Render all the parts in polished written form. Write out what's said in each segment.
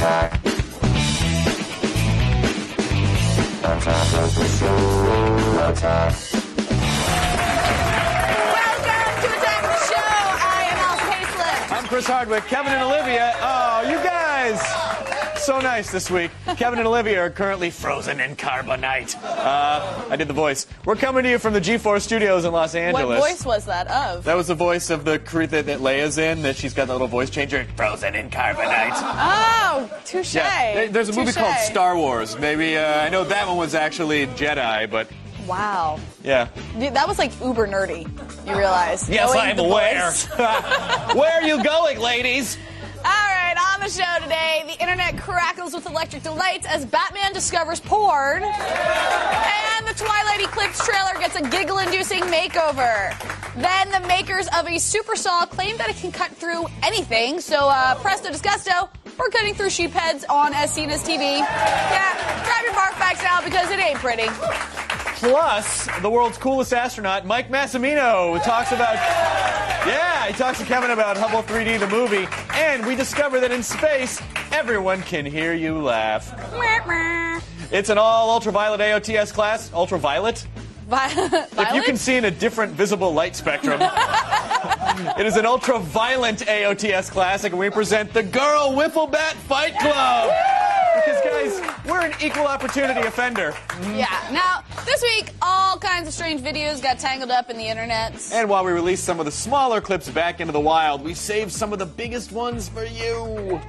Attack. Attack of the show. Attack. Welcome to Attack the Show. I am Alice Hayslip. I'm Chris Hardwick. Kevin and Olivia. Oh, you guys. So nice this week. Kevin and Olivia are currently frozen in carbonite. I did the voice. We're coming to you from the G4 studios in Los Angeles. What voice was that of? That was the voice of the crew that Leia's in, that she's got that little voice changer. Frozen in carbonite. Oh, touche. Yeah. There's a movie Touche. called Star Wars. Maybe, I know that one was actually Jedi, but... Wow. Yeah. That was like uber nerdy, you realize. Yes, Knowing I'm the aware. voice. Where are you going, ladies? All right, on the show today, the internet crackles with electric delights as Batman discovers porn. And the Twilight Eclipse trailer gets a giggle-inducing makeover. Then the makers of a super saw claim that it can cut through anything. So, presto disgusto, we're cutting through sheep heads on As Seen As TV. Yeah, grab your bark bags now because it ain't pretty. Plus, the world's coolest astronaut, Mike Massimino, talks about... Yeah, he talks to Kevin about Hubble 3D, the movie, and we discover that in space, everyone can hear you laugh. It's an all-ultraviolet AOTS class. Ultraviolet? If you can see in a different visible light spectrum. It is an ultraviolet AOTS classic, and we present the Girl Wiffle Bat Fight Club. Because, guys, we're an equal opportunity offender. Yeah. Now, this week, all kinds of strange videos got tangled up in the internet. And while we release some of the smaller clips back into the wild, we saved some of the biggest ones for you.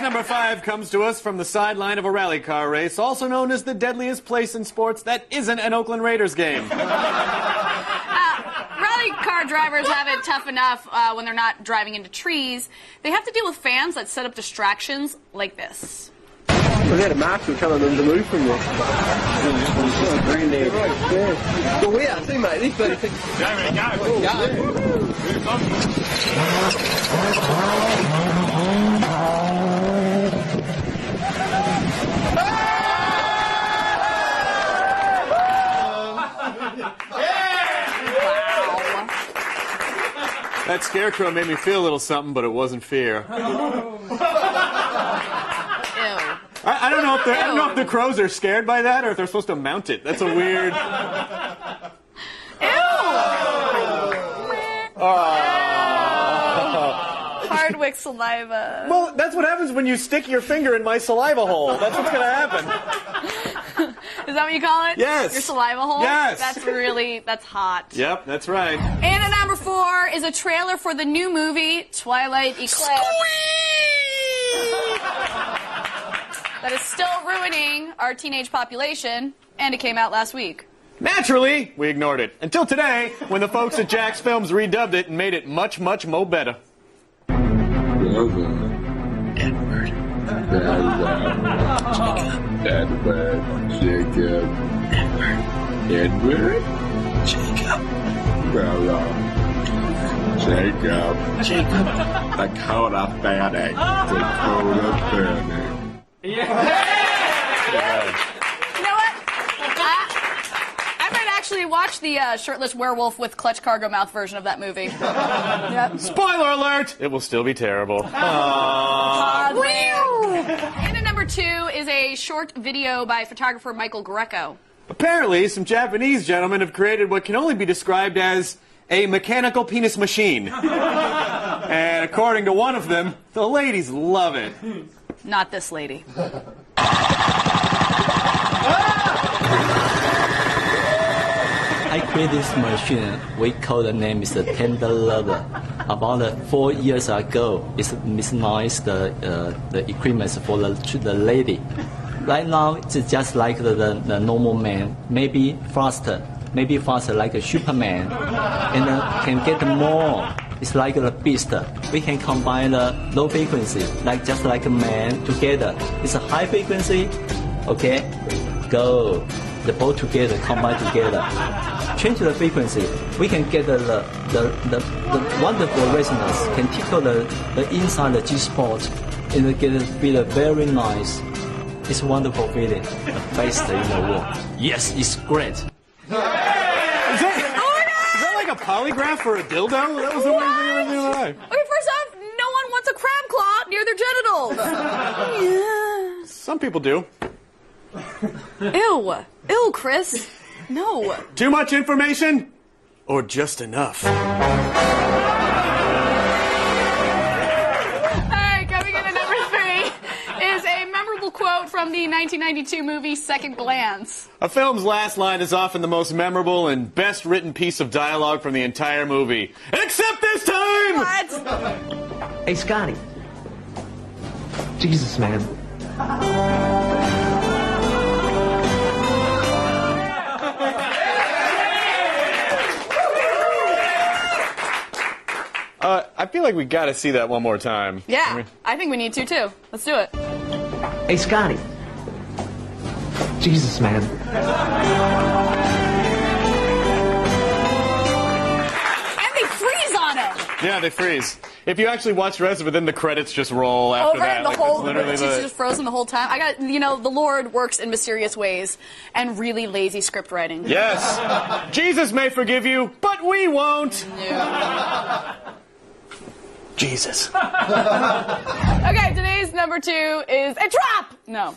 Number 5 comes to us from the sideline of a rally car race, also known as the deadliest place in sports that isn't an Oakland Raiders game. Rally car drivers have it tough enough when they're not driving into trees. They have to deal with fans that set up distractions like this. We had a marshal coming in to move from there. Yeah. Well, we are too, mate. These bloody things. That scarecrow made me feel a little something, but it wasn't fear. Ew. I don't know if the crows are scared by that or if they're supposed to mount it. That's a weird. Ew. Hardwick saliva. Well, that's what happens when you stick your finger in my saliva hole. That's what's going to happen. Is that what you call it? Yes. Your saliva hole? Yes. That's hot. Yep, that's right. And at number 4 is a trailer for the new movie, Twilight Eclipse. That is still ruining our teenage population, and it came out last week. Naturally, we ignored it. Until today, when the folks at Jack's Films redubbed it and made it much, much mo better. Edward. Jacob. Edward. Jacob. Jacob. Dakota Fanning. Dakota Fanning. You know what? I might actually watch the shirtless werewolf with clutch cargo mouth version of that movie. Yep. Spoiler alert! It will still be terrible. And at number 2 is a short video by photographer Michael Greco. Apparently, some Japanese gentlemen have created what can only be described as a mechanical penis machine. And according to one of them, the ladies love it. Not this lady. I created this machine. We call the name is the Tender Lover. About 4 years ago, it's mismatched the equipment for the lady. Right now, it's just like the normal man, maybe faster like a Superman, and can get more. It's like a beast. We can combine the low frequency, just like a man together. It's a high frequency, okay? Go. The both together, combine together. Change the frequency. We can get the wonderful resonance. Can tickle the inside the G spot, and get it feel very nice. It's a wonderful feeling. The best in the world. Yes, it's great. Is that like a polygraph for a dildo? That was the weirdest thing I've ever seen in my life. Okay, first off, no one wants a crab claw near their genitals. Yes. Some people do. Ew. Ew, Chris. No. Too much information? Or just enough? All right, coming in at number 3 is a memorable quote from the 1992 movie Second Glance. A film's last line is often the most memorable and best written piece of dialogue from the entire movie. Except this time! What? Hey, Scotty. Jesus, man. I feel like we gotta see that one more time. Yeah, I think we need to, too. Let's do it. Hey, Scotty. Jesus, man. And they freeze on it. Yeah, they freeze. If you actually watch the rest of it, then the credits just roll after Over that. the Like, whole, it's literally she's just frozen the whole time. I got, the Lord works in mysterious ways and really lazy script writing. Yes. Jesus may forgive you, but we won't. Jesus. Okay, today's number 2 is a trap. No.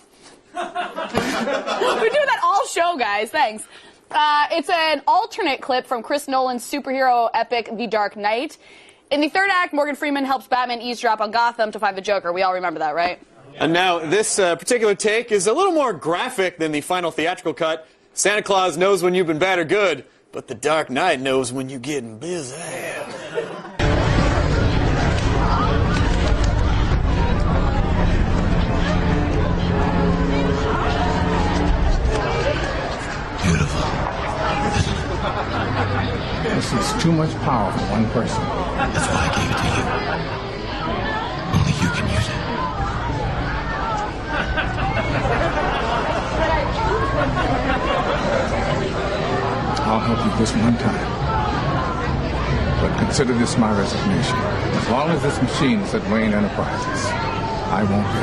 We do that all show, guys. Thanks. It's an alternate clip from Chris Nolan's superhero epic, The Dark Knight. In the third act, Morgan Freeman helps Batman eavesdrop on Gotham to find the Joker. We all remember that, right? And now, this particular take is a little more graphic than the final theatrical cut. Santa Claus knows when you've been bad or good, but the Dark Knight knows when you're getting busy. This is too much power for one person. That's why I gave it to you. Only you can use it. I'll help you this one time. But consider this my resignation. As long as this machine is at Wayne Enterprises, I won't be.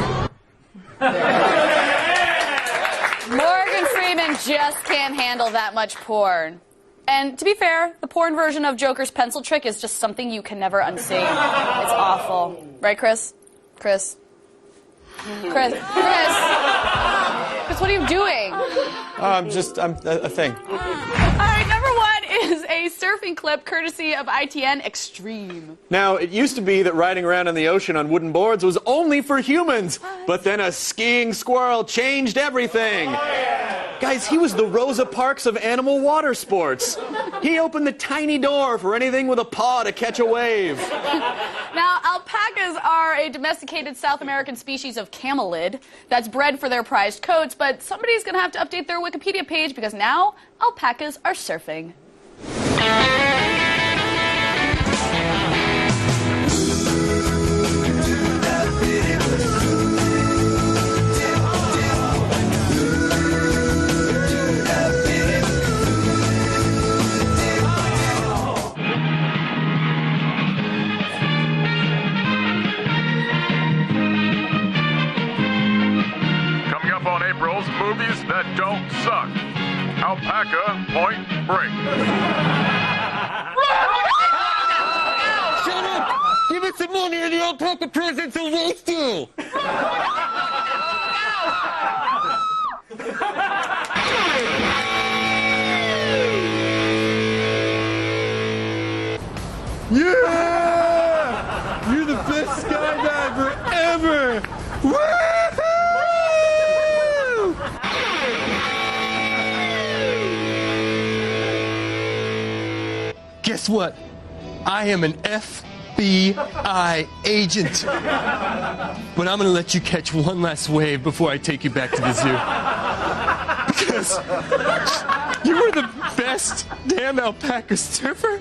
Morgan Freeman just can't handle that much porn. And to be fair, the porn version of Joker's pencil trick is just something you can never unsee. It's awful. Right, Chris? Chris, what are you doing? I'm a thing. All right, number 1 is a surfing clip courtesy of ITN Extreme. Now, it used to be that riding around in the ocean on wooden boards was only for humans, but then a skiing squirrel changed everything. Guys, he was the Rosa Parks of animal water sports. He opened the tiny door for anything with a paw to catch a wave. Now, alpacas are a domesticated South American species of camelid that's bred for their prized coats, but somebody's going to have to update their Wikipedia page because now alpacas are surfing. Movies that don't suck. Alpaca Point Break. Shut up! Give us some money or the alpaca presents will waste you! Yeah! You're the best skydiver ever! Woo! Guess what? I am an FBI agent. But I'm gonna let you catch one last wave before I take you back to the zoo. Because you were the best damn alpaca surfer,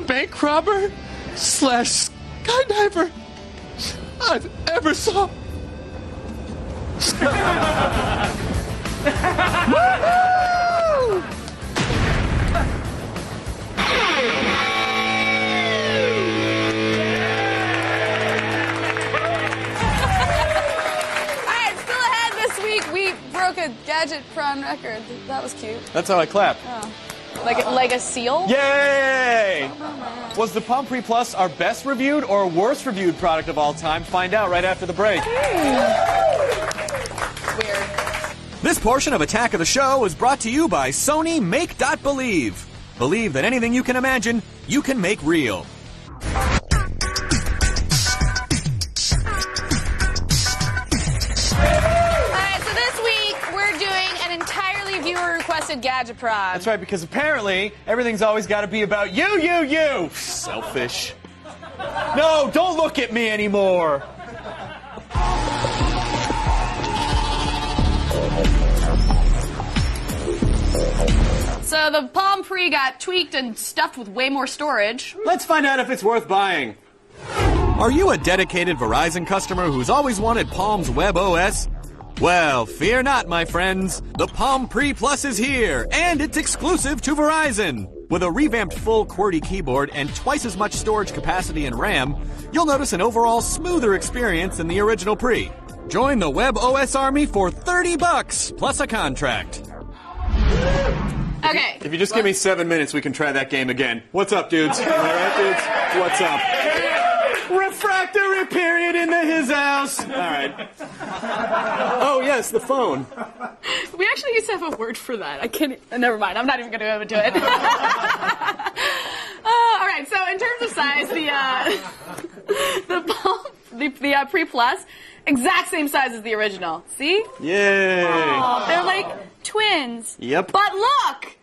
bank robber, / skydiver I've ever saw. Woo-hoo! a gadget prawn record. That was cute. That's how I clap. Oh. Like a seal? Yay! Was the Palm Pre Plus our best reviewed or worst reviewed product of all time? Find out right after the break. Weird. This portion of Attack of the Show is brought to you by Sony Make.Believe. Believe that anything you can imagine, you can make real. Viewer-requested gadget prod. That's right, because apparently everything's always got to be about you. Selfish. No, don't look at me anymore. So the Palm Pre got tweaked and stuffed with way more storage. Let's find out if it's worth buying. Are you a dedicated Verizon customer who's always wanted Palm's web OS? Well, fear not, my friends. The Palm Pre Plus is here, and it's exclusive to Verizon. With a revamped full QWERTY keyboard and twice as much storage capacity and RAM, you'll notice an overall smoother experience than the original Pre. Join the Web OS Army for $30 plus a contract. Okay. If you just give me 7 minutes, we can try that game again. What's up, dudes? Am I right, dudes? What's up? Refractory period into his house. All right. Oh, yes, the phone. We actually used to have a word for that. I can't. Never mind. I'm not even going to go into it. All right. So in terms of size, the Pre Plus, exact same size as the original. See? Yay. Oh, they're like twins. Yep. But look.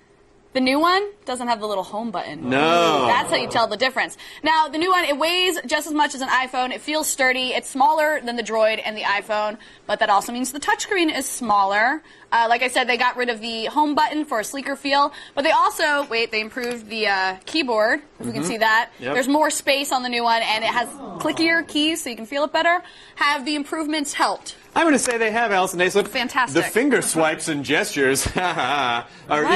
The new one doesn't have the little home button. No. That's how you tell the difference. Now, the new one, it weighs just as much as an iPhone. It feels sturdy. It's smaller than the Droid and the iPhone, but that also means the touchscreen is smaller. Like I said, they got rid of the home button for a sleeker feel, but they also, they improved the keyboard, if you can see that. Yep. There's more space on the new one, and it has clickier keys so you can feel it better. Have the improvements helped? I'm going to say they have, Allison. They said fantastic. The finger swipes and gestures are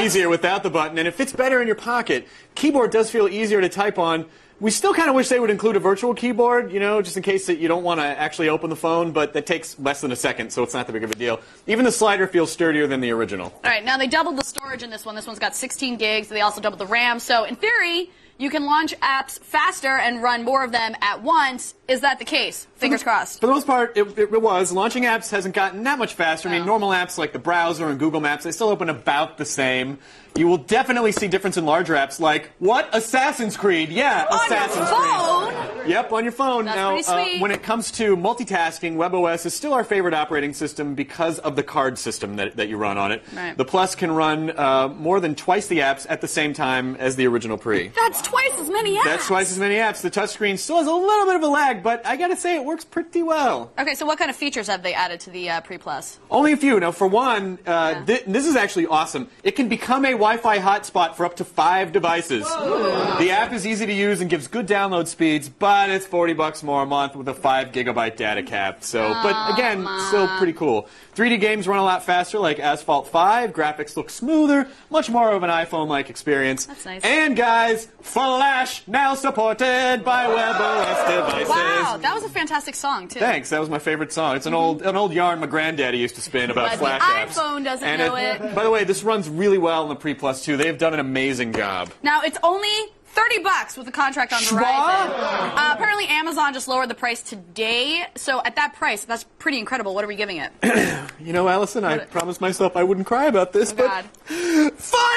easier without the button, and it fits better in your pocket. Keyboard does feel easier to type on. We still kind of wish they would include a virtual keyboard, just in case that you don't want to actually open the phone, but that takes less than a second, so it's not that big of a deal. Even the slider feels sturdier than the original. All right, now they doubled the storage in this one. This one's got 16 gigs. They also doubled the RAM. So in theory, you can launch apps faster and run more of them at once. Is that the case? Fingers crossed. For the most part, it was. Launching apps hasn't gotten that much faster. I mean, normal apps like the browser and Google Maps, they still open about the same. You will definitely see difference in larger apps like, what? Assassin's Creed. Yeah, Assassin's Creed. On your phone? Yep, on your phone. That's now, pretty sweet. When it comes to multitasking, WebOS is still our favorite operating system because of the card system that you run on it. Right. The Plus can run more than twice the apps at the same time as the original Pre. That's twice as many apps. That's twice as many apps. The touchscreen still has a little bit of a lag, but I gotta say it works pretty well. Okay, so what kind of features have they added to the Pre Plus? Only a few. Now, for one, this is actually awesome. It can become a Wi-Fi hotspot for up to 5 devices. Whoa. The app is easy to use and gives good download speeds, but it's $40 more a month with a 5 gigabyte data cap. So, but again, still pretty cool. 3D games run a lot faster, like Asphalt 5. Graphics look smoother, much more of an iPhone-like experience. That's nice. And guys, Flash now supported by WebOS devices. Wow, that was a fantastic song too. Thanks. That was my favorite song. It's an old yarn my granddaddy used to spin about but Flash apps. the iPhone doesn't know it. By the way, this runs really well in the Pre Plus too. They have done an amazing job. Now it's only $30 with a contract on Verizon. Apparently Amazon just lowered the price today. So at that price, that's pretty incredible. What are we giving it? Allison, I promised myself I wouldn't cry about this, but God. 5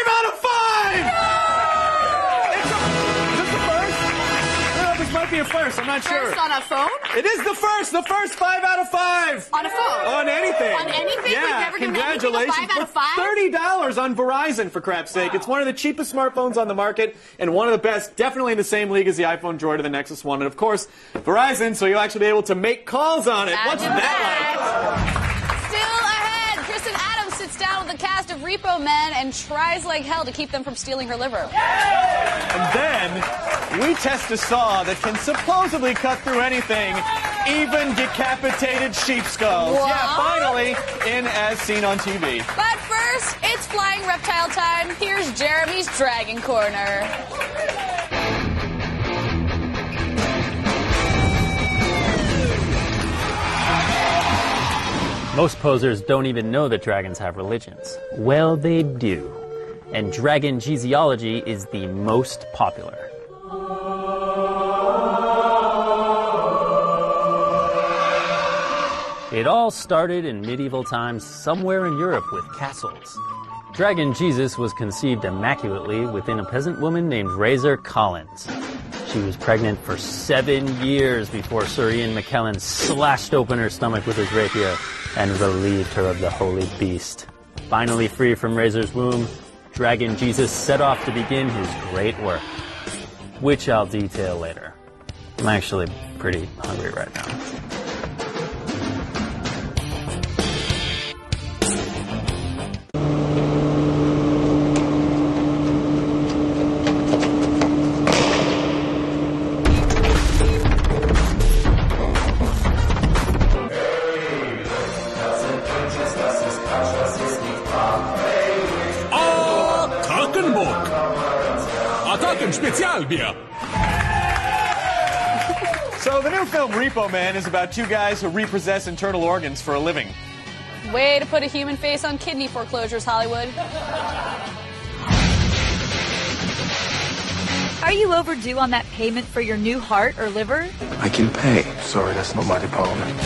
out of 5! This might be a first. I'm not sure. First on a phone? It is the first 5 out of 5. On a phone? On anything. On anything? Yeah, We've never given anything a 5 out of 5? $30 on Verizon, for crap's sake. It's one of the cheapest smartphones on the market and one of the best, definitely in the same league as the iPhone Droid or the Nexus One. And of course, Verizon, so you'll actually be able to make calls on it. What's that like? Down with the cast of Repo Men and tries like hell to keep them from stealing her liver. And then we test a saw that can supposedly cut through anything, even decapitated sheep skulls. What? Yeah, finally, in As Seen on TV. But first, it's flying reptile time. Here's Jeremy's Dragon Corner. Most posers don't even know that dragons have religions. Well, they do. And dragon genealogy is the most popular. It all started in medieval times somewhere in Europe with castles. Dragon Jesus was conceived immaculately within a peasant woman named Razor Collins. She was pregnant for 7 years before Sir Ian McKellen slashed open her stomach with his rapier and relieved her of the holy beast. Finally free from Razor's womb, Dragon Jesus set off to begin his great work, which I'll detail later. I'm actually pretty hungry right now. So the new film Repo Men is about two guys who repossess internal organs for a living. Way to put a human face on kidney foreclosures, Hollywood. Are you overdue on that payment for your new heart or liver? I can pay. Sorry, that's not my department.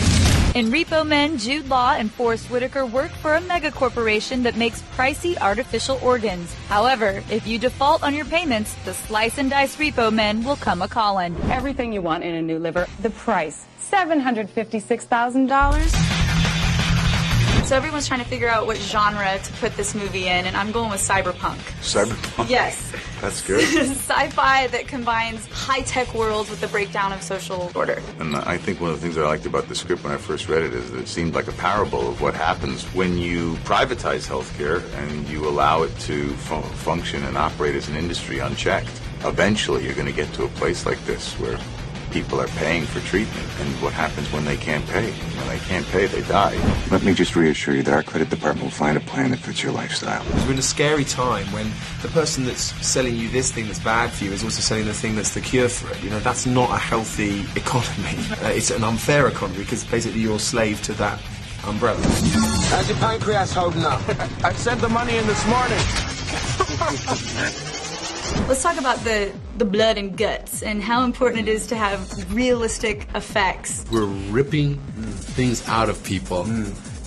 In Repo Men, Jude Law and Forrest Whitaker work for a mega corporation that makes pricey artificial organs. However, if you default on your payments, the slice and dice Repo Men will come a-callin'. Everything you want in a new liver. The price, $756,000. So everyone's trying to figure out what genre to put this movie in, and I'm going with cyberpunk. Cyberpunk? Yes. That's good. Sci-fi that combines high-tech worlds with the breakdown of social order. And I think one of the things that I liked about the script when I first read it is that it seemed like a parable of what happens when you privatize healthcare and you allow it to function and operate as an industry unchecked. Eventually, you're going to get to a place like this where people are paying for treatment, and what happens when they can't pay? When they can't pay, they die. Let me just reassure you that our credit department will find a plan that fits your lifestyle. We're in a scary time when the person that's selling you this thing that's bad for you is also selling the thing that's the cure for it. You know, that's not a healthy economy. It's an unfair economy because basically you're a slave to that umbrella. How's your pancreas holding up? I sent the money in this morning. Let's talk about the blood and guts and how important it is to have realistic effects. We're ripping things out of people,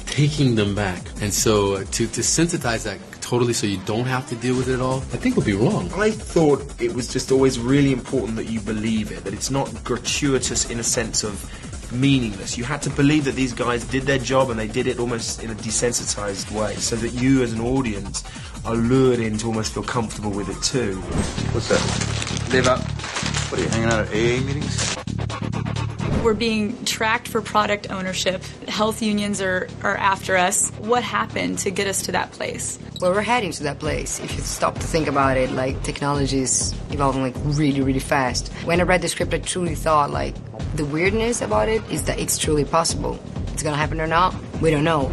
taking them back. And so to sensitize that totally so you don't have to deal with it all, I think would be wrong. I thought it was just always really important that you believe it, that it's not gratuitous in a sense of meaningless. You had to believe that these guys did their job and they did it almost in a desensitized way so that you as an audience are lured in to almost feel comfortable with it too. What's that? Live up. What are you, hanging out at AA meetings? We're being tracked for product ownership. Health unions are after us. What happened to get us to that place? Well, we're heading to that place. If you stop to think about it, like, technology is evolving, like, really, really fast. When I read the script, I truly thought, like, the weirdness about it is that it's truly possible. It's gonna happen or not, we don't know.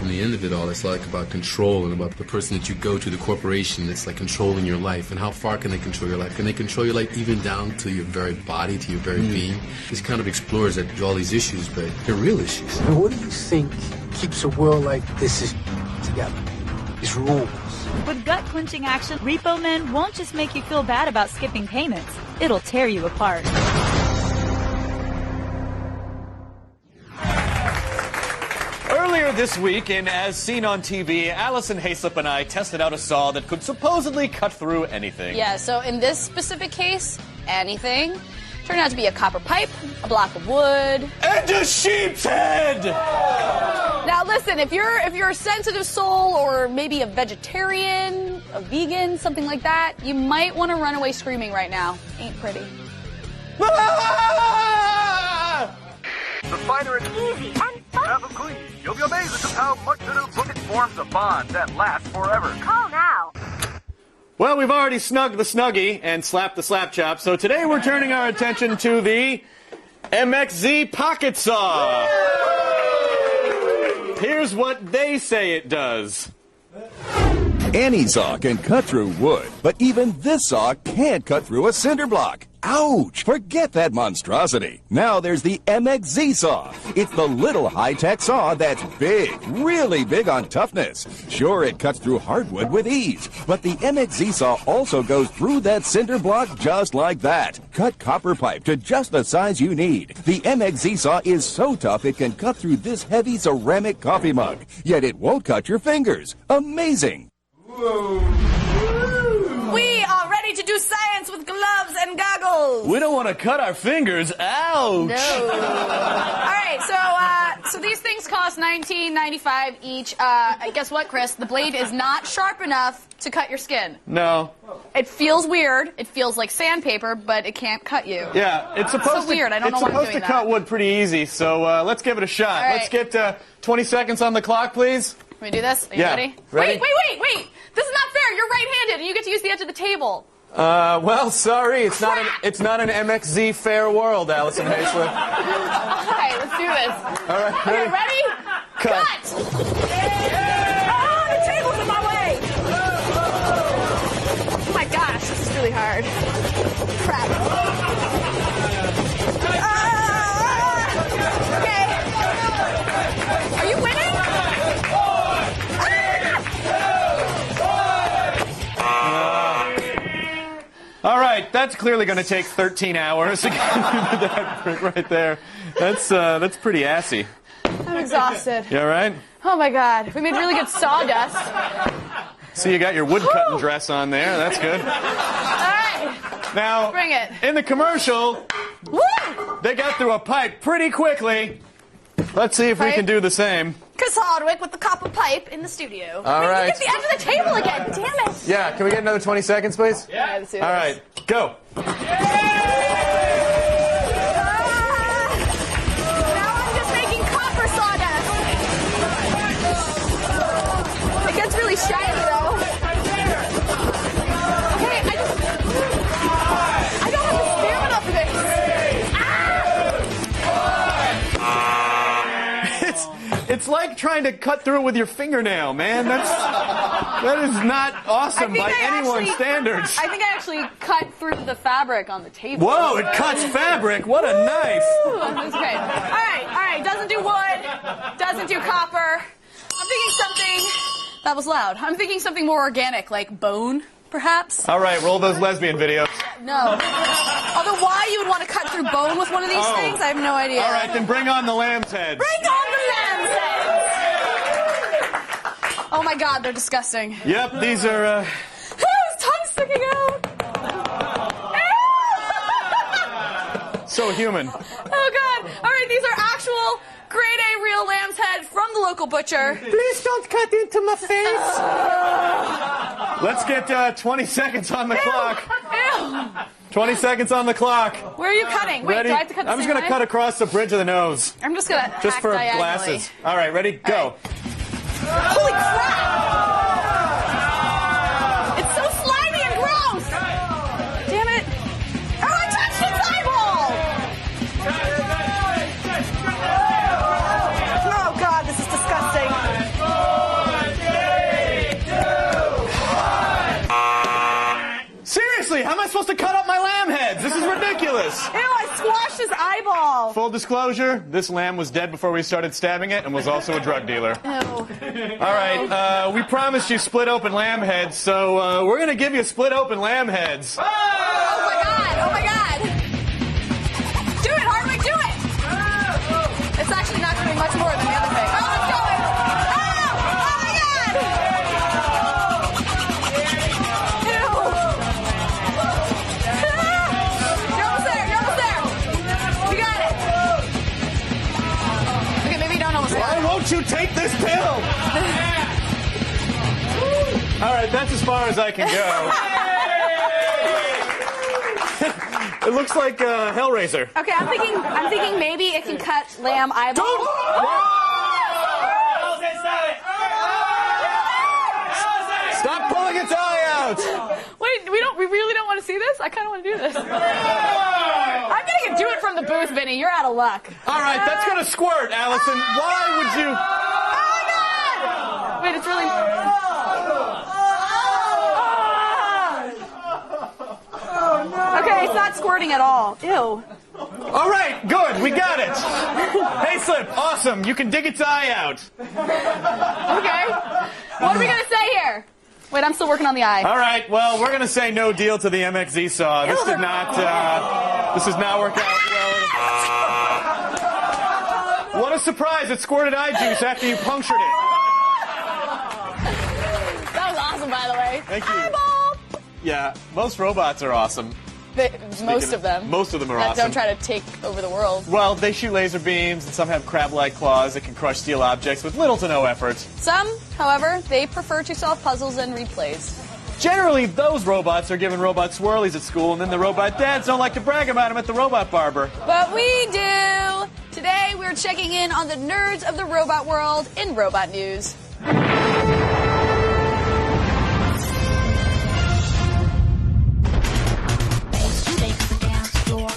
In the end of it all, it's like about control and about the person that you go to, the corporation that's like controlling your life. And how far can they control your life? Can they control your life even down to your very body, to your very being? This kind of explores all these issues, but they're real issues. And what do you think keeps a world like this together? It's rules. With gut-clenching action, Repo Men won't just make you feel bad about skipping payments. It'll tear you apart. Earlier this week, in As Seen on TV, Allison Hayslip and I tested out a saw that could supposedly cut through anything. Yeah, so in this specific case, anything. Turned out to be a copper pipe, a block of wood, and a sheep's head! Now listen, if you're a sensitive soul or maybe a vegetarian, a vegan, something like that, you might want to run away screaming right now. Ain't pretty. The fighter is easy and fun. Have a clue. You'll be amazed at just how much it'll book. It forms a bond that lasts forever. Call now. Well, we've already snugged the Snuggie and slapped the Slap Chop, so today we're turning our attention to the MXZ Pocket Saw. Here's what they say it does. Any saw can cut through wood, but even this saw can't cut through a cinder block. Ouch! Forget that monstrosity. Now there's the MXZ saw. It's the little high-tech saw that's big, really big on toughness. Sure, it cuts through hardwood with ease, but the MXZ saw also goes through that cinder block just like that. Cut copper pipe to just the size you need. The MXZ saw is so tough it can cut through this heavy ceramic coffee mug, yet it won't cut your fingers. Amazing! We are ready to do science with gloves and goggles. We don't want to cut our fingers. Ouch! No. All right, so these things cost $19.95 each. Guess what, Chris? The blade is not sharp enough to cut your skin. No. It feels weird. It feels like sandpaper, but it can't cut you. Yeah, it's supposed so weird. I don't know why I'm doing that. It's supposed to cut wood pretty easy, so let's give it a shot. All right. Let's get 20 seconds on the clock, please. Can we do this? Are you ready? Ready? Wait. This is not fair. You're right-handed, and you get to use the edge of the table. Well, sorry. It's not an MXZ fair world, Allison Hayslip. All right, let's do this. All right. Okay, ready? Cut. Oh, the table's in my way. Oh my gosh, this is really hard. Crap. Okay. Are you winning? All right, that's clearly going to take 13 hours to get that brick right there. That's pretty assy. I'm exhausted. You all right? Oh my god, we made really good sawdust. So you got your wood cutting dress on there. That's good. All right. Now, bring it. In the commercial, woo! They got through a pipe pretty quickly. Let's see if we can do the same. Chris Hardwick with the copper pipe in the studio. All right. Get the edge of the table again. Damn it. Yeah, can we get another 20 seconds, please? Yeah, let's do this. All right, go. Now I'm just making copper sawdust. It gets really shiny, though. Okay, I don't have the stamina for this. It's like trying to cut through it with your fingernail, man. That is not awesome by anyone's standards. I think I actually cut through the fabric on the table. Whoa, it cuts fabric. What a knife. That's okay. All right. Doesn't do wood. Doesn't do copper. I'm thinking something that was loud. I'm thinking something more organic, like bone, perhaps. All right, roll those lesbian videos. No. Although why you would want to cut through bone with one of these things, I have no idea. All right, then bring on the lamb's heads. Bring on the lamb's heads! Oh my god, they're disgusting. Yep, these are, His tongue's sticking out! so human. Oh god. All right, these are actual grade A real lamb's head from the local butcher. Please don't cut into my face. Let's get 20 seconds on the clock. Ew. 20 seconds on the clock. Where are you cutting? Wait, Ready? do I have to cut the I'm just same going to way? cut across the bridge of the nose. I'm just going to Just hack for diagonally. glasses. All right, ready? Go. Holy crap! It's so slimy and gross! Damn it. Oh, I touched its eyeball! Oh god, this is disgusting. Seriously, how am I supposed to cut up my lamb heads? This is ridiculous. Ew, I squashed his eyeball. Full disclosure, this lamb was dead before we started stabbing it and was also a drug dealer. Ew. All right, we promised you split open lamb heads, so we're going to give you split open lamb heads. Oh my god, oh my god. Do it, Hardwick, do it! It's actually not doing much more than the other thing. Oh, it's going! Oh! Oh my god! Ew! You're almost there, you're almost there! You got it! Okay, maybe you don't almost there. Why won't you take this pill? All right, that's as far as I can go. It looks like Hellraiser. Okay, I'm thinking maybe it can cut lamb eyeballs. Stop pulling its eye out! Wait, we really don't want to see this? I kind of want to do this. I'm gonna do it from the booth, Vinny. You're out of luck. All right, that's gonna squirt, Allison. Why would you? Oh my god! Wait, it's really. Okay, It's not squirting at all. Ew. All right, good, we got it. Hey, Slip, awesome. You can dig its eye out. Okay. What are we going to say here? Wait, I'm still working on the eye. All right, well, we're going to say no deal to the MXZ saw. This did not work out well. What a surprise, it squirted eye juice after you punctured it. That was awesome, by the way. Thank you. Eyeball! Yeah, most robots are awesome. Most of them. Most of them are that awesome. Don't try to take over the world. Well, they shoot laser beams, and some have crab-like claws that can crush steel objects with little to no effort. Some, however, they prefer to solve puzzles and read plays. Generally, those robots are given robot swirlies at school, and then the robot dads don't like to brag about them at the robot barber. But we do! Today, we're checking in on the nerds of the robot world in Robot News.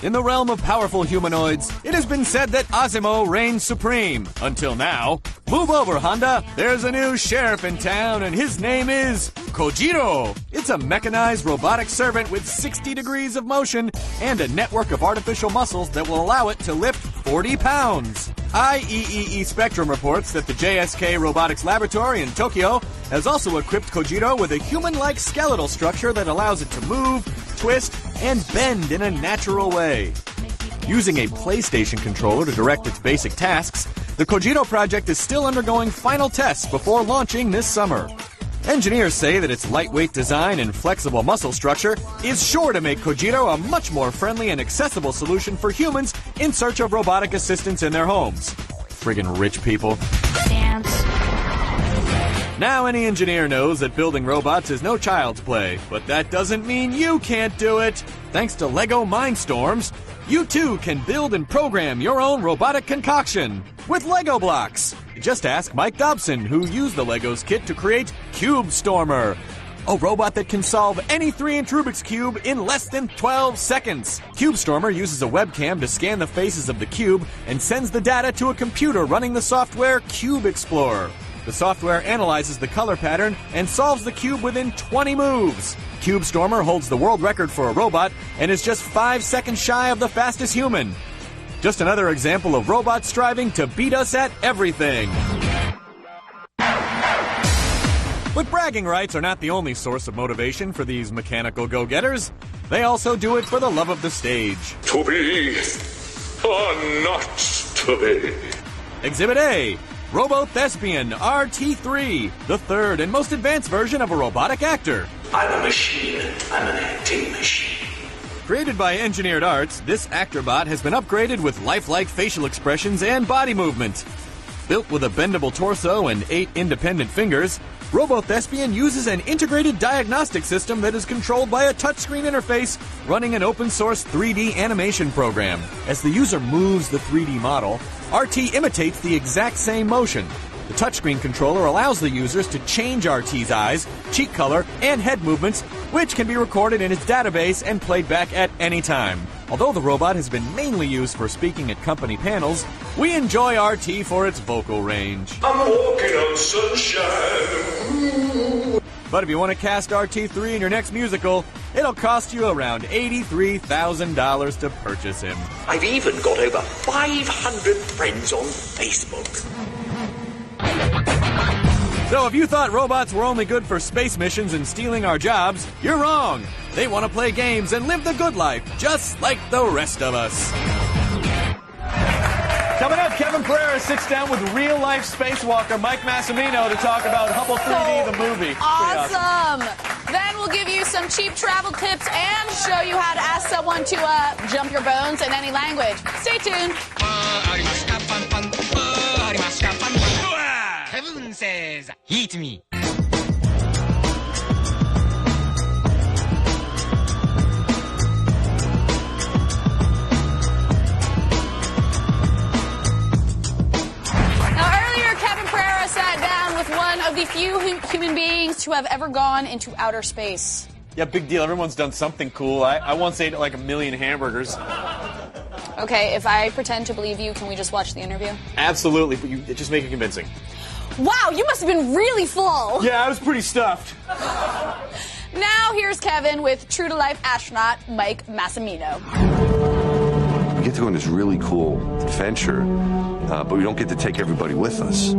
In the realm of powerful humanoids, it has been said that Osimo reigns supreme. Until now. Move over, Honda. There's a new sheriff in town, and his name is Kojiro. It's a mechanized robotic servant with 60 degrees of motion and a network of artificial muscles that will allow it to lift 40 pounds. IEEE Spectrum reports that the JSK Robotics Laboratory in Tokyo has also equipped Kojiro with a human-like skeletal structure that allows it to move, twist, and bend in a natural way. Using a PlayStation controller to direct its basic tasks, the Kojiro project is still undergoing final tests before launching this summer. Engineers say that its lightweight design and flexible muscle structure is sure to make Kojiro a much more friendly and accessible solution for humans in search of robotic assistance in their homes. Friggin' rich people. Now any engineer knows that building robots is no child's play, but that doesn't mean you can't do it. Thanks to Lego Mindstorms, you too can build and program your own robotic concoction with Lego blocks. Just ask Mike Dobson, who used the Legos kit to create Cube Stormer, a robot that can solve any 3-inch Rubik's Cube in less than 12 seconds. Cube Stormer uses a webcam to scan the faces of the cube and sends the data to a computer running the software Cube Explorer. The software analyzes the color pattern and solves the cube within 20 moves. Cube Stormer holds the world record for a robot and is just 5 seconds shy of the fastest human. Just another example of robots striving to beat us at everything. But bragging rights are not the only source of motivation for these mechanical go-getters. They also do it for the love of the stage. To be or not to be. Exhibit A. Robo-Thespian RT3, the third and most advanced version of a robotic actor. I'm a machine. I'm an acting machine. Created by Engineered Arts, this actor bot has been upgraded with lifelike facial expressions and body movement. Built with a bendable torso and 8 independent fingers, Robo-Thespian uses an integrated diagnostic system that is controlled by a touchscreen interface running an open-source 3D animation program. As the user moves the 3D model, RT imitates the exact same motion. The touchscreen controller allows the users to change RT's eyes, cheek color, and head movements, which can be recorded in its database and played back at any time. Although the robot has been mainly used for speaking at company panels, we enjoy RT for its vocal range. I'm walking on sunshine. But if you want to cast RT3 in your next musical, it'll cost you around $83,000 to purchase him. I've even got over 500 friends on Facebook. So if you thought robots were only good for space missions and stealing our jobs, you're wrong. They want to play games and live the good life, just like the rest of us. Coming up, Kevin Pereira sits down with real-life spacewalker Mike Massimino to talk about Hubble 3D, the movie. Awesome. Then we'll give you some cheap travel tips and show you how to ask someone to jump your bones in any language. Stay tuned. Kevin says, eat me. One of the few human beings to have ever gone into outer space. Yeah, big deal. Everyone's done something cool. I once ate like 1 million hamburgers. Okay, if I pretend to believe you, can we just watch the interview? Absolutely, but just make it convincing. Wow, you must have been really full. Yeah, I was pretty stuffed. Now now here's Kevin with true-to-life astronaut Mike Massimino. We get to go on this really cool adventure, but we don't get to take everybody with us.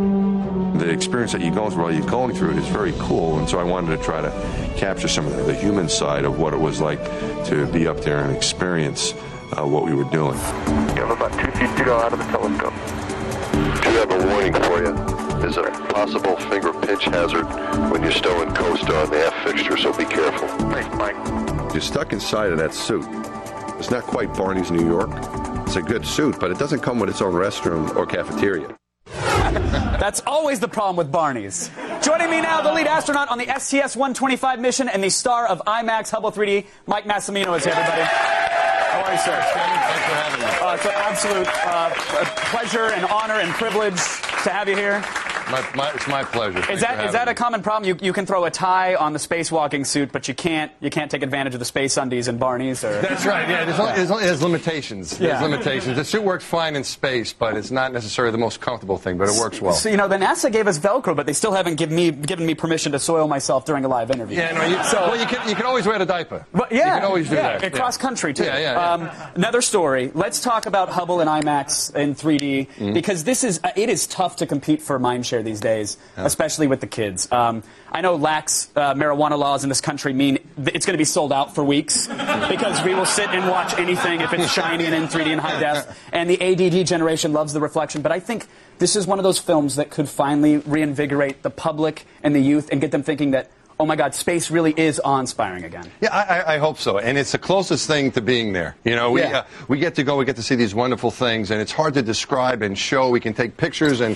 The experience that you go through while you're going through it is very cool, and so I wanted to try to capture some of the human side of what it was like to be up there and experience what we were doing. You have about 2 feet to go out of the telescope. I do have a warning for you. There's a possible finger pinch hazard when you're still in coaster on the F fixture, so be careful. Thanks, Mike. You're stuck inside of that suit. It's not quite Barney's New York. It's a good suit, but it doesn't come with its own restroom or cafeteria. That's always the problem with Barney's. Joining me now, the lead astronaut on the STS-125 mission and the star of IMAX Hubble 3D, Mike Massimino is here, everybody. How are you, sir? Thanks for having me. It's an absolute pleasure and honor and privilege to have you here. It's my pleasure. Is that a common problem? You can throw a tie on the spacewalking suit, but you can't take advantage of the space undies in Barney's? Or? That's right. Yeah, there's limitations. There's limitations. The suit works fine in space, but it's not necessarily the most comfortable thing. But it works well. So the NASA gave us Velcro, but they still haven't given me permission to soil myself during a live interview. Yeah, no. You can always wear the diaper. But yeah, you can always do that. Cross country too. Yeah. Another story. Let's talk about Hubble and IMAX in 3D because it is tough to compete for mindshare these days. Especially with the kids. I know lax marijuana laws in this country mean it's going to be sold out for weeks because we will sit and watch anything if it's shiny and in 3D and high def. And the ADD generation loves the reflection. But I think this is one of those films that could finally reinvigorate the public and the youth and get them thinking that, oh my God, space really is awe-inspiring again. Yeah, I hope so. And it's the closest thing to being there. You know, we get to go, we get to see these wonderful things, and it's hard to describe and show. We can take pictures and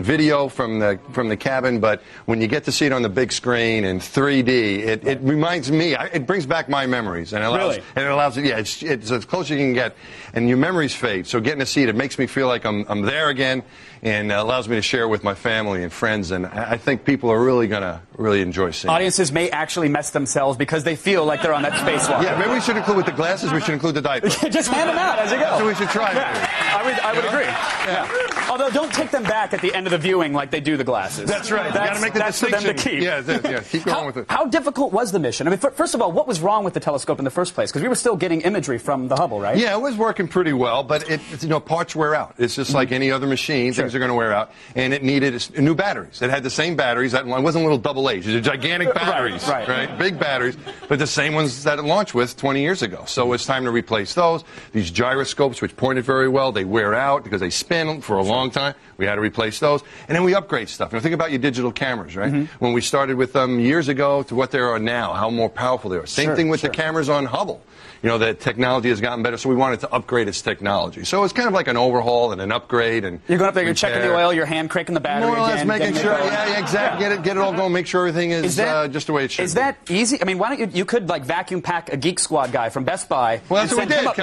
video from the cabin, but when you get to see it on the big screen in 3D, it reminds me, it brings back my memories. And it allows it's as close as you can get, and your memories fade. So getting to see it makes me feel like I'm there again, and allows me to share with my family and friends, and I think people are really going to enjoy seeing it. Audiences may actually mess themselves because they feel like they're on that spacewalk. Yeah, maybe we should include with the glasses, we should include the diaper. Just hand them out as you go. That's what we should try. I would agree. Yeah. Although don't take them back at the end of the viewing like they do the glasses. That's right. You got to make the distinction. For them to keep. Yeah, keep going with it. How difficult was the mission? I mean, first of all, what was wrong with the telescope in the first place? Because we were still getting imagery from the Hubble, right? Yeah, it was working pretty well, but parts wear out. It's just like any other machine. Things are going to wear out. And it needed new batteries. It had the same batteries. It wasn't little double A's. These are gigantic batteries, right? Big batteries, but the same ones that it launched with 20 years ago. So it's time to replace those. These gyroscopes, which pointed very well, they wear out because they spin for a long time. We had to replace those. And then we upgrade stuff. Now, think about your digital cameras, right? When we started with them years ago to what they are now, how more powerful they are. Same thing with the cameras on Hubble. You know, the technology has gotten better, so we wanted to upgrade its technology. So it's kind of like an overhaul and an upgrade. And you're going up there, you're checking the oil, your hand cranking the battery more or less, again, making sure, exactly. Get it all going, make sure everything is just the way it should be. Is that easy? I mean, why don't you could like vacuum pack a Geek Squad guy from Best Buy? Well, that's what we did. We're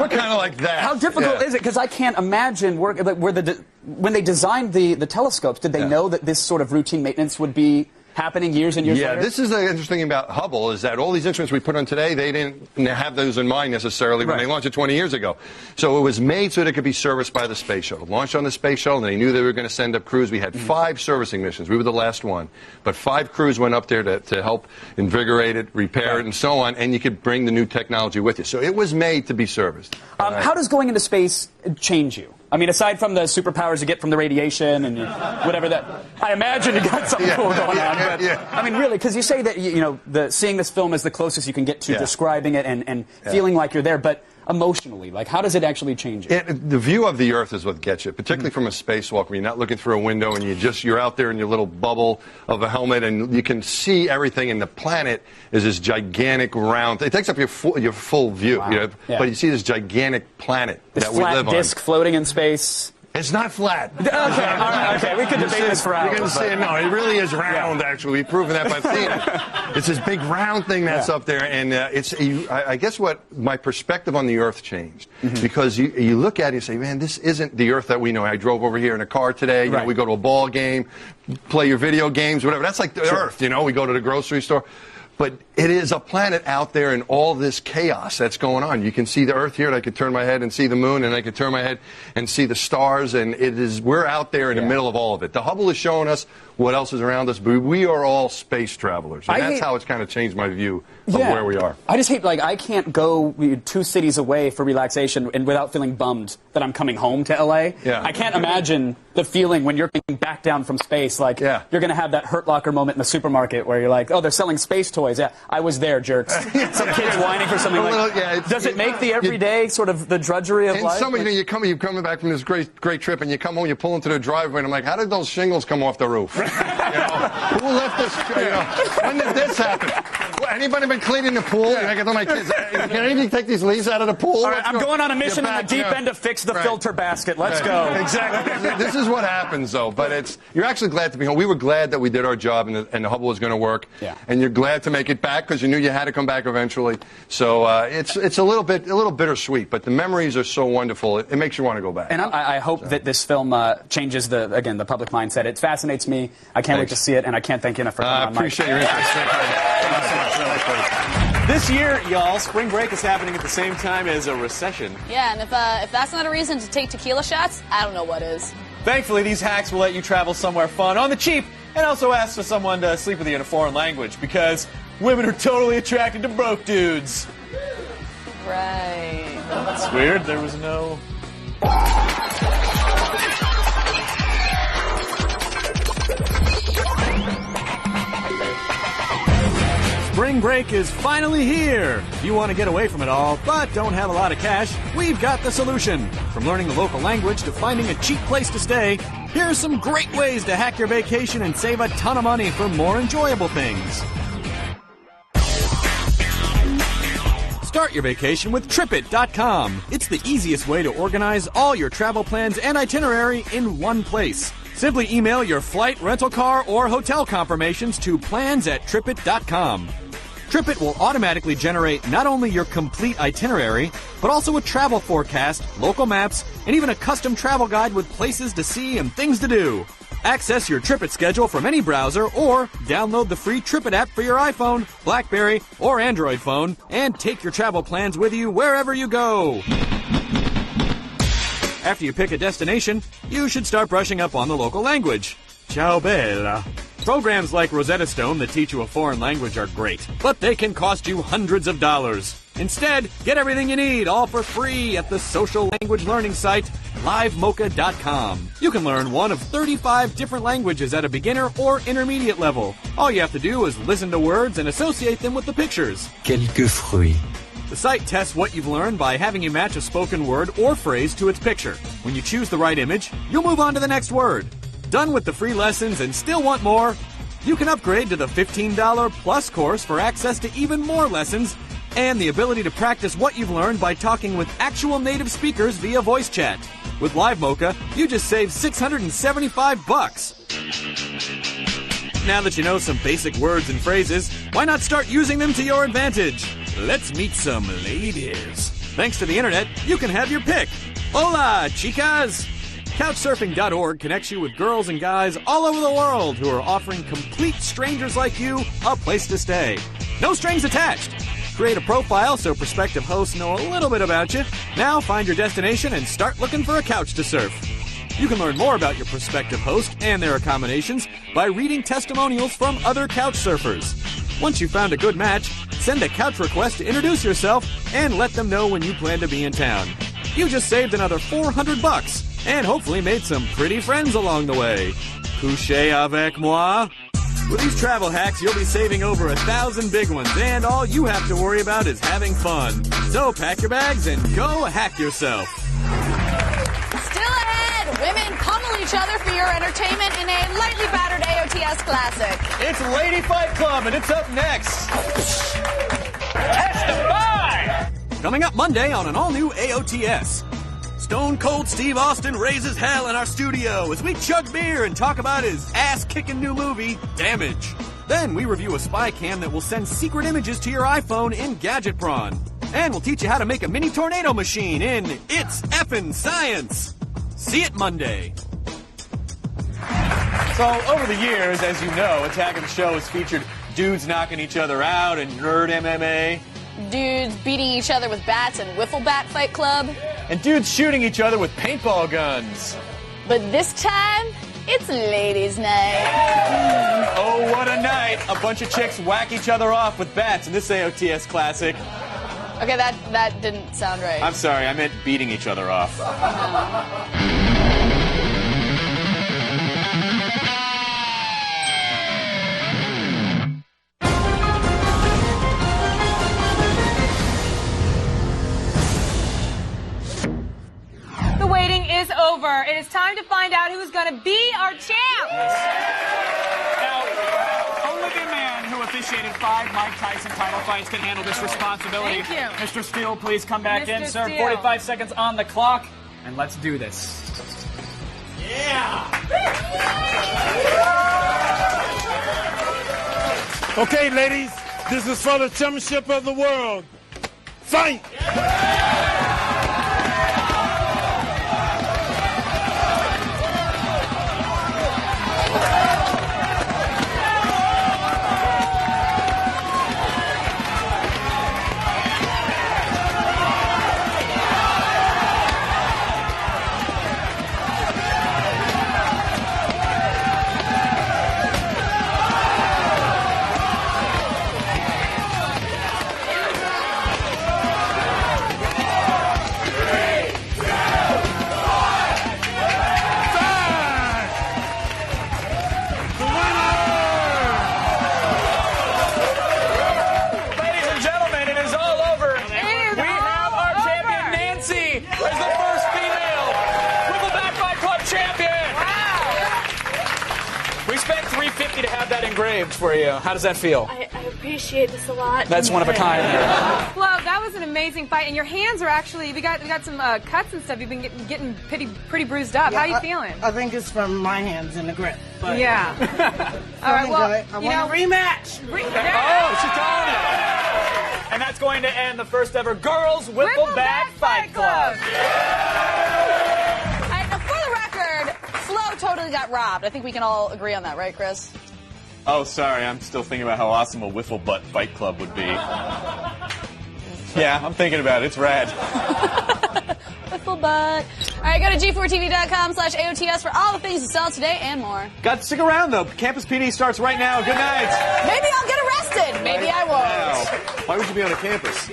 kind of like that. How difficult is it? Because I can't imagine when they designed the telescopes, did they know that this sort of routine maintenance would be happening years and years later? Yeah, this is the interesting thing about Hubble is that all these instruments we put on today, they didn't have those in mind necessarily when they launched it 20 years ago. So it was made so that it could be serviced by the space shuttle. Launched on the space shuttle, and they knew they were going to send up crews. We had 5 servicing missions. We were the last one. But 5 crews went up there to help invigorate it, repair it, and so on, and you could bring the new technology with you. So it was made to be serviced. How does going into space change you? I mean, aside from the superpowers you get from the radiation and whatever that, I imagine you got something cool going on. But, I mean, really, because you say that seeing this film is the closest you can get to describing it and feeling like you're there. But emotionally, like, how does it actually change you? The view of the Earth is what gets you, particularly from a spacewalk where you're not looking through a window and you're out there in your little bubble of a helmet and you can see everything. And the planet is this gigantic round. It takes up your full view, but you see this gigantic planet that we live on. This flat disk floating in space. It's not flat. Okay, all right, okay. We could debate this for hours. You're going to see it. No, it really is round, actually. We've proven that by seeing it. It's this big round thing that's up there, and I guess what my perspective on the Earth changed. Because you look at it and say, man, this isn't the Earth that we know. I drove over here in a car today. You know, we go to a ball game, play your video games, whatever. That's like the Earth, we go to the grocery store. But it is a planet out there in all this chaos that's going on. You can see the Earth here, and I could turn my head and see the moon, and I could turn my head and see the stars, and we're out there in the middle of all of it. The Hubble is showing us what else is around us, but we are all space travelers. And that's how it's kind of changed my view of where we are. I just hate, like, I can't go 2 cities away for relaxation and without feeling bummed that I'm coming home to LA. Yeah. I can't imagine the feeling when you're coming back down from space. Like, you're going to have that Hurt Locker moment in the supermarket where you're like, oh, they're selling space toys. Yeah, I was there, jerks. Some kids whining for something like does it make the everyday sort of the drudgery of life? Some, you're coming back from this great trip, and you come home, you pull into the driveway, and I'm like, how did those shingles come off the roof? Who left this? When did this happen? Anybody been cleaning the pool? I get to my kids, can anybody take these leaves out of the pool? All right, I'm going on a mission in the deep end to fix the filter basket. Let's go. Exactly. This is what happens, though. But you're actually glad to be home. We were glad that we did our job and the Hubble was going to work. Yeah. And you're glad to make it back because you knew you had to come back eventually. So it's a little bittersweet, but the memories are so wonderful. It makes you want to go back. And I hope that this film changes the public mindset. It fascinates me. I can't wait to see it, and I can't thank you enough for coming on. I appreciate your interest. Thank you so much. This year, y'all, spring break is happening at the same time as a recession. Yeah, and if that's not a reason to take tequila shots, I don't know what is. Thankfully, these hacks will let you travel somewhere fun on the cheap and also ask for someone to sleep with you in a foreign language because women are totally attracted to broke dudes. Right. That's weird. There was no... Spring break is finally here. If you want to get away from it all, but don't have a lot of cash, we've got the solution. From learning the local language to finding a cheap place to stay, here are some great ways to hack your vacation and save a ton of money for more enjoyable things. Start your vacation with TripIt.com. It's the easiest way to organize all your travel plans and itinerary in one place. Simply email your flight, rental car, or hotel confirmations to plans@tripit.com. TripIt will automatically generate not only your complete itinerary, but also a travel forecast, local maps, and even a custom travel guide with places to see and things to do. Access your TripIt schedule from any browser or download the free TripIt app for your iPhone, BlackBerry, or Android phone and take your travel plans with you wherever you go. After you pick a destination, you should start brushing up on the local language. Ciao bella. Programs like Rosetta Stone that teach you a foreign language are great, but they can cost you hundreds of dollars. Instead, get everything you need all for free at the social language learning site livemocha.com. You can learn one of 35 different languages at a beginner or intermediate level. All you have to do is listen to words and associate them with the pictures. Quelques fruits. The site tests what you've learned by having you match a spoken word or phrase to its picture. When you choose the right image, you'll move on to the next word. Done with the free lessons and still want more? You can upgrade to the $15 Plus course for access to even more lessons and the ability to practice what you've learned by talking with actual native speakers via voice chat. With LiveMocha, you just save $675. Now that you know some basic words and phrases, why not start using them to your advantage? Let's meet some ladies. Thanks to the internet, you can have your pick. Hola, chicas! Couchsurfing.org connects you with girls and guys all over the world who are offering complete strangers like you a place to stay. No strings attached. Create a profile so prospective hosts know a little bit about you. Now find your destination and start looking for a couch to surf. You can learn more about your prospective host and their accommodations by reading testimonials from other couch surfers. Once you've found a good match, send a couch request to introduce yourself and let them know when you plan to be in town. You just saved another $400 and hopefully made some pretty friends along the way. Couchez avec moi? With these travel hacks, you'll be saving over 1,000 big ones, and all you have to worry about is having fun. So pack your bags and go hack yourself. Still ahead, women pummel each other for your entertainment in a lightly battered AOTS classic. It's Lady Fight Club, and it's up next. Testify! Coming up Monday on an all-new AOTS. Stone Cold Steve Austin raises hell in our studio as we chug beer and talk about his ass-kicking new movie, Damage. Then we review a spy cam that will send secret images to your iPhone in Gadget Prawn. And we'll teach you how to make a mini tornado machine in It's Effin' Science. See it Monday. So, over the years, as you know, Attack of the Show has featured dudes knocking each other out and nerd MMA. Dudes beating each other with bats and Wiffle Bat Fight Club. And dudes shooting each other with paintball guns. But this time, It's ladies' night. Oh, what a night. A bunch of chicks whack each other off with bats in this AOTS classic. Okay, that didn't sound right. I'm sorry, I meant beating each other off. The waiting is over. It is time to find out who's going to be our champ. Now, only the man who officiated 5 Mike Tyson title fights can handle this responsibility. Thank you. Mr. Steele, please come back in, sir. Steele. 45 seconds on the clock, and let's do this. Okay, ladies, this is for the championship of the world. Fight! $350 to have that engraved for you. How does that feel? I appreciate this a lot. That's one of a kind. Flo, that was an amazing fight, and your hands are actually, we got some cuts and stuff. You've been getting pretty bruised up. Yeah, How are you feeling? I think it's from my hands in the grip. But Yeah. All right, well, I want a rematch. Oh, she's calling it. And that's going to end the first ever Girls Wiffle Ball Fight Club. Flo totally got robbed. I think we can all agree on that, right, Chris? Oh, sorry. I'm still thinking about how awesome a Wiffle Butt Fight Club would be. Yeah, I'm thinking about it. It's rad. Wiffle Butt. All right, go to g4tv.com/AOTS for all the things to sell today and more. Got to stick around, though. Campus PD starts right now. Good night. Maybe I'll get arrested. Maybe I won't. Wow. Why would you be on a campus?